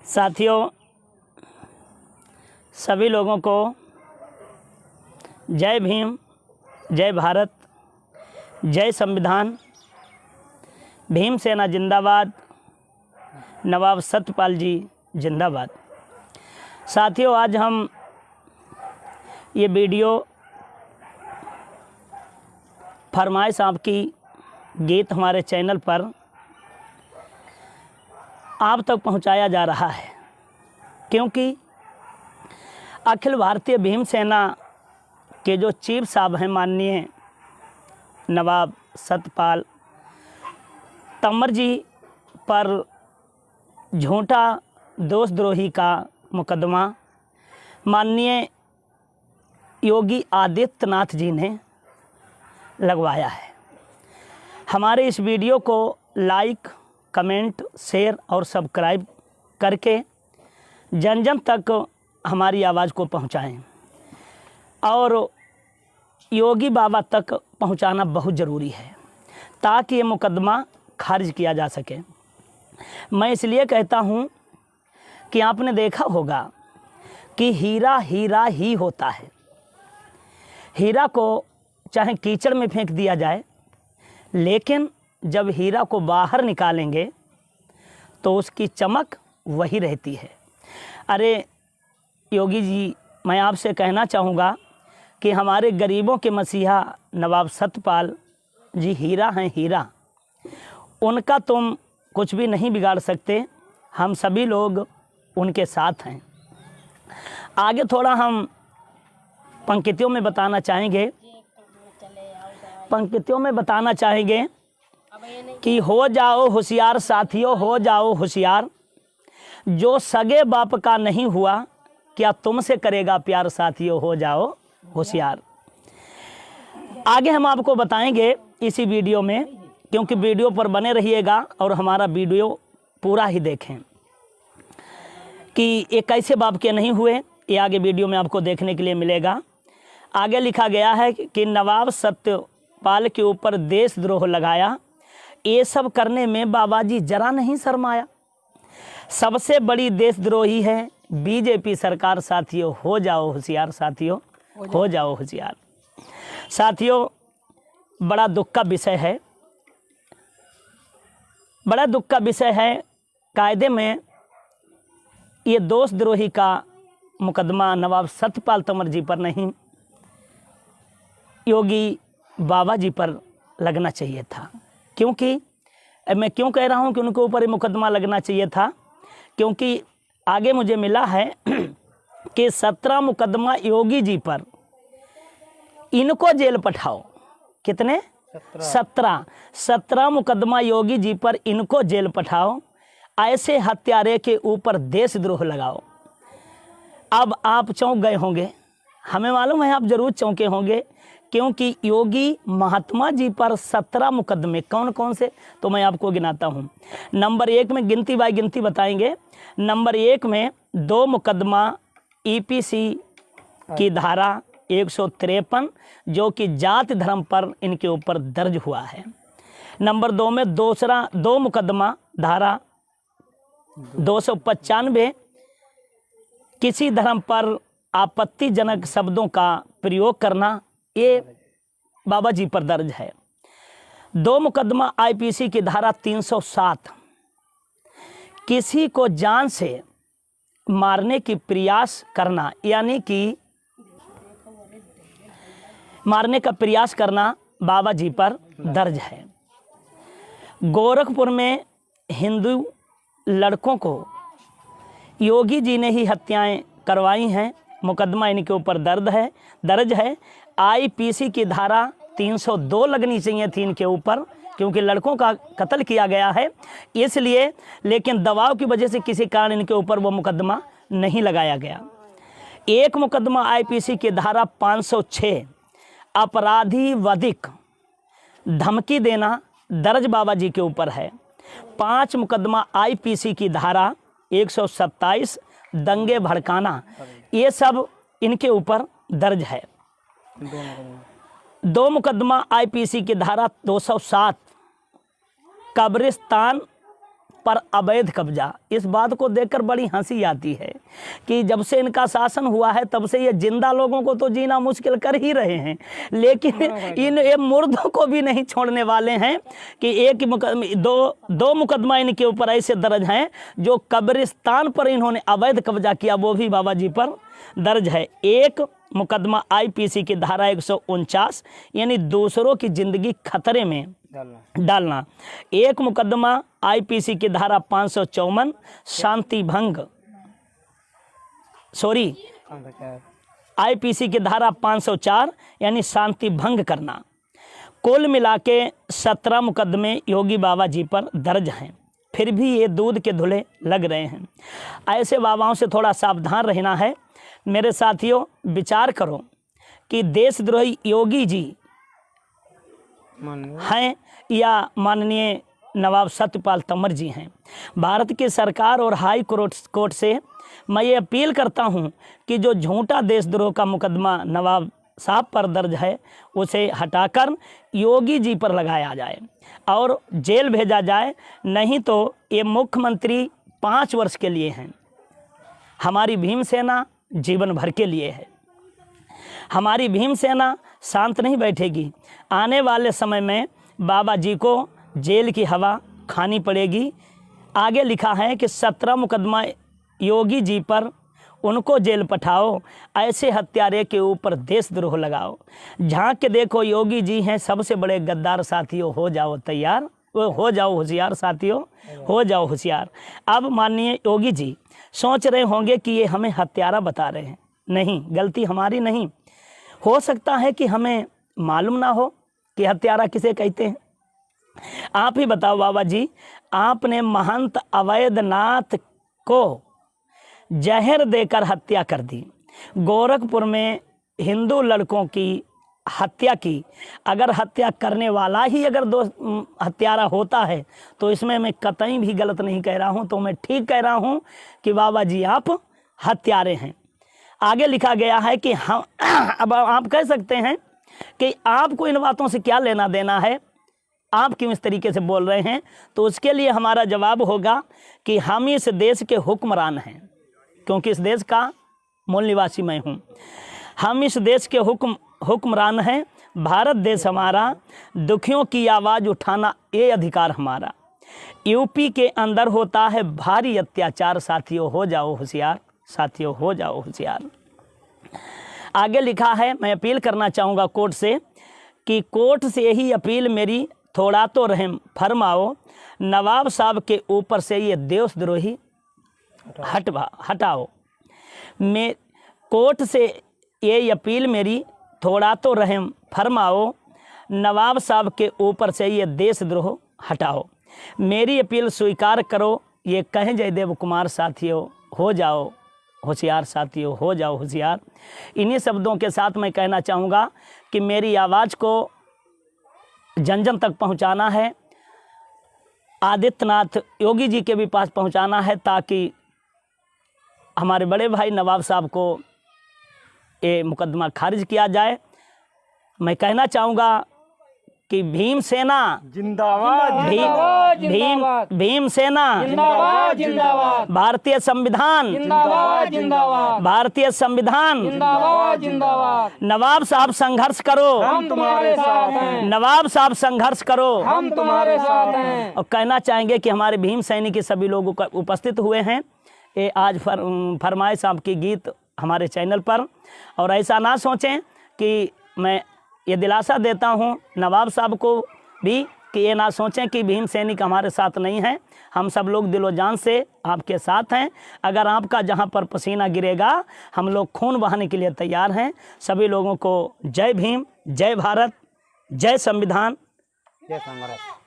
साथियों, सभी लोगों को जय भीम, जय भारत, जय संविधान। भीमसेना जिंदाबाद, नवाब सत्यपाल जी जिंदाबाद। साथियों, आज हम ये वीडियो फरमाइश आपकी गीत हमारे चैनल पर आप तक पहुंचाया जा रहा है, क्योंकि अखिल भारतीय भीमसेना के जो चीफ साहब हैं माननीय नवाब सत्यपाल तंवर जी पर झूठा देशद्रोही का मुकदमा माननीय योगी आदित्यनाथ जी ने लगवाया है। हमारे इस वीडियो को लाइक, कमेंट, शेयर और सब्सक्राइब करके जन जन तक हमारी आवाज़ को पहुंचाएं और योगी बाबा तक पहुंचाना बहुत ज़रूरी है ताकि ये मुकदमा खारिज किया जा सके। मैं इसलिए कहता हूं कि आपने देखा होगा कि हीरा हीरा ही होता है। हीरा को चाहे कीचड़ में फेंक दिया जाए, लेकिन जब हीरा को बाहर निकालेंगे तो उसकी चमक वही रहती है। अरे योगी जी, मैं आपसे कहना चाहूँगा कि हमारे गरीबों के मसीहा नवाब सत्यपाल जी हीरा हैं, हीरा। उनका तुम कुछ भी नहीं बिगाड़ सकते। हम सभी लोग उनके साथ हैं। आगे थोड़ा हम पंक्तियों में बताना चाहेंगे कि हो जाओ होशियार साथियों, हो जाओ होशियार। जो सगे बाप का नहीं हुआ, क्या तुमसे करेगा प्यार साथियों, हो जाओ होशियार। आगे हम आपको बताएंगे इसी वीडियो में, क्योंकि वीडियो पर बने रहिएगा और हमारा वीडियो पूरा ही देखें कि ये कैसे बाप के नहीं हुए। ये आगे वीडियो में आपको देखने के लिए मिलेगा। आगे लिखा गया है कि नवाब सत्यपाल के ऊपर देशद्रोह लगाया, ये सब करने में बाबा जी जरा नहीं शर्माया। सबसे बड़ी देशद्रोही है बीजेपी सरकार साथियों, हो जाओ होशियार साथियों, हो जाओ होशियार। साथियों, बड़ा दुख का विषय है, बड़ा दुख का विषय है। कायदे में ये देशद्रोही का मुकदमा नवाब सत्यपाल तंवर जी पर नहीं, योगी बाबा जी पर लगना चाहिए था। क्योंकि मैं क्यों कह रहा हूं कि उनके ऊपर ये मुकदमा लगना चाहिए था, क्योंकि आगे मुझे मिला है कि 17 मुकदमा योगी जी पर, इनको जेल पठाओ। कितने? 17 मुकदमा योगी जी पर, इनको जेल पठाओ। ऐसे हत्यारे के ऊपर देशद्रोह लगाओ। अब आप चौंक गए होंगे, हमें मालूम है आप जरूर चौंके होंगे, क्योंकि योगी महात्मा जी पर 17 मुकदमे कौन कौन से, तो मैं आपको गिनाता हूं। नंबर 1 में गिनती बाय गिनती बताएंगे। नंबर 1 में 2 मुकदमा ईपीसी की धारा 153, जो कि जाति धर्म पर इनके ऊपर दर्ज हुआ है। नंबर 2 में 2 मुकदमा धारा 295, किसी धर्म पर आपत्तिजनक शब्दों का प्रयोग करना, ये बाबा जी पर दर्ज है। 2 मुकदमा आईपीसी की धारा 307, किसी को जान से मारने की प्रयास करना, यानी कि मारने का प्रयास करना बाबा जी पर दर्ज है। गोरखपुर में हिंदू लड़कों को योगी जी ने ही हत्याएं करवाई हैं, मुकदमा इनके ऊपर दर्ज है। आईपीसी की धारा 302 लगनी चाहिए थी इनके ऊपर, क्योंकि लड़कों का कत्ल किया गया है इसलिए, लेकिन दबाव की वजह से किसी कारण इनके ऊपर वो मुकदमा नहीं लगाया गया। एक मुकदमा आईपीसी की धारा 506 अपराधीवधिक धमकी देना दर्ज बाबा जी के ऊपर है। 5 मुकदमा आईपीसी की धारा 127 दंगे भड़काना, ये सब इनके ऊपर दर्ज है। 2 मुकदमा आईपीसी की धारा 207 कब्रिस्तान पर अवैध कब्जा। इस बात को देखकर बड़ी हंसी आती है कि जब से इनका शासन हुआ है तब से ये जिंदा लोगों को तो जीना मुश्किल कर ही रहे हैं, लेकिन ये मुर्दों को भी नहीं छोड़ने वाले हैं कि एक दो मुकदमा इनके ऊपर ऐसे दर्ज हैं जो कब्रिस्तान पर इन्होंने अवैध कब्जा किया, वो भी बाबा जी पर दर्ज है। एक मुकदमा आईपीसी की धारा 149 यानी दूसरों की जिंदगी खतरे में डालना। एक मुकदमा आईपीसी की धारा 554 शांति भंग, आईपीसी की धारा 504 यानी शांति भंग करना। कुल मिला के 17 मुकदमे योगी बाबा जी पर दर्ज हैं, फिर भी ये दूध के धुले लग रहे हैं। ऐसे बाबाओं से थोड़ा सावधान रहना है। मेरे साथियों, विचार करो कि देशद्रोही योगी जी हैं या माननीय नवाब सत्यपाल तंवर जी हैं। भारत की सरकार और हाई कोर्ट से मैं ये अपील करता हूं कि जो झूठा देशद्रोह का मुकदमा नवाब साहब पर दर्ज है उसे हटाकर योगी जी पर लगाया जाए और जेल भेजा जाए, नहीं तो ये मुख्यमंत्री 5 वर्ष के लिए हैं, हमारी भीम सेना जीवन भर के लिए है। हमारी भीम सेना शांत नहीं बैठेगी। आने वाले समय में बाबा जी को जेल की हवा खानी पड़ेगी। आगे लिखा है कि 17 मुकदमा योगी जी पर, उनको जेल पठाओ, ऐसे हत्यारे के ऊपर देशद्रोह लगाओ। झांक के देखो योगी जी हैं सबसे बड़े गद्दार साथियों, हो जाओ तैयार, हो जाओ होशियार साथियों, हो जाओ होशियार। अब माननीय योगी जी सोच रहे होंगे कि ये हमें हत्यारा बता रहे हैं। नहीं, गलती हमारी नहीं। हो सकता है कि हमें मालूम ना हो कि हत्यारा किसे कहते हैं। आप ही बताओ बाबा जी, आपने महंत अवैधनाथ को जहर देकर हत्या कर दी। गोरखपुर में हिंदू लड़कों की हत्या की। अगर हत्या करने वाला ही अगर हत्यारा होता है तो इसमें मैं कतई भी गलत नहीं कह रहा हूं, तो मैं ठीक कह रहा हूं कि बाबा जी आप हत्यारे हैं। आगे लिखा गया है कि हम अब आप कह सकते हैं कि आपको इन बातों से क्या लेना देना है, आप क्यों इस तरीके से बोल रहे हैं। तो उसके लिए हमारा जवाब होगा कि हम इस देश के हुक्मरान हैं, क्योंकि इस देश का मूल निवासी मैं हूं। हम इस देश के हुक्मरान हैं। भारत देश हमारा, दुखियों की आवाज़ उठाना ये अधिकार हमारा। यूपी के अंदर होता है भारी अत्याचार, साथियों हो जाओ होशियार, साथियों हो जाओ होशियार। आगे लिखा है, मैं अपील करना चाहूँगा कोर्ट से कि कोर्ट से यही अपील मेरी, थोड़ा तो रहम फरमाओ, नवाब साहब के ऊपर से ये देशद्रोही हटाओ। मैं कोर्ट से ये अपील मेरी, थोड़ा तो रहम फरमाओ, नवाब साहब के ऊपर से ये देशद्रोह हटाओ। मेरी अपील स्वीकार करो, ये कहें जयदेव कुमार साथियों हो जाओ होशियार, साथियों हो जाओ होशियार। इन्हीं शब्दों के साथ मैं कहना चाहूँगा कि मेरी आवाज़ को जन जन तक पहुँचाना है, आदित्यनाथ योगी जी के भी पास पहुँचाना है, ताकि हमारे बड़े भाई नवाब साहब को ये मुकदमा खारिज किया जाए। मैं कहना चाहूँगा कि भीम सेना जिंदाबाद, भीम सेना जिंदाबाद, जिंदाबाद, भारतीय संविधान जिंदाबाद, जिंदाबाद, भारतीय संविधान जिंदाबाद, जिंदाबाद। नवाब साहब संघर्ष करो, हम तुम्हारे साथ हैं, नवाब साहब संघर्ष करो, हम तुम्हारे साथ हैं। और कहना चाहेंगे कि हमारे भीम सैनिक के सभी लोग उपस्थित हुए हैं ये आज फरमाइश आपकी गीत हमारे चैनल पर। और ऐसा ना सोचें कि मैं ये दिलासा देता हूँ नवाब साहब को भी कि ये ना सोचें कि भीम सैनिक हमारे साथ नहीं हैं। हम सब लोग दिलो जान से आपके साथ हैं। अगर आपका जहाँ पर पसीना गिरेगा हम लोग खून बहाने के लिए तैयार हैं। सभी लोगों को जय भीम, जय भारत, जय संविधान, जय संघर्ष।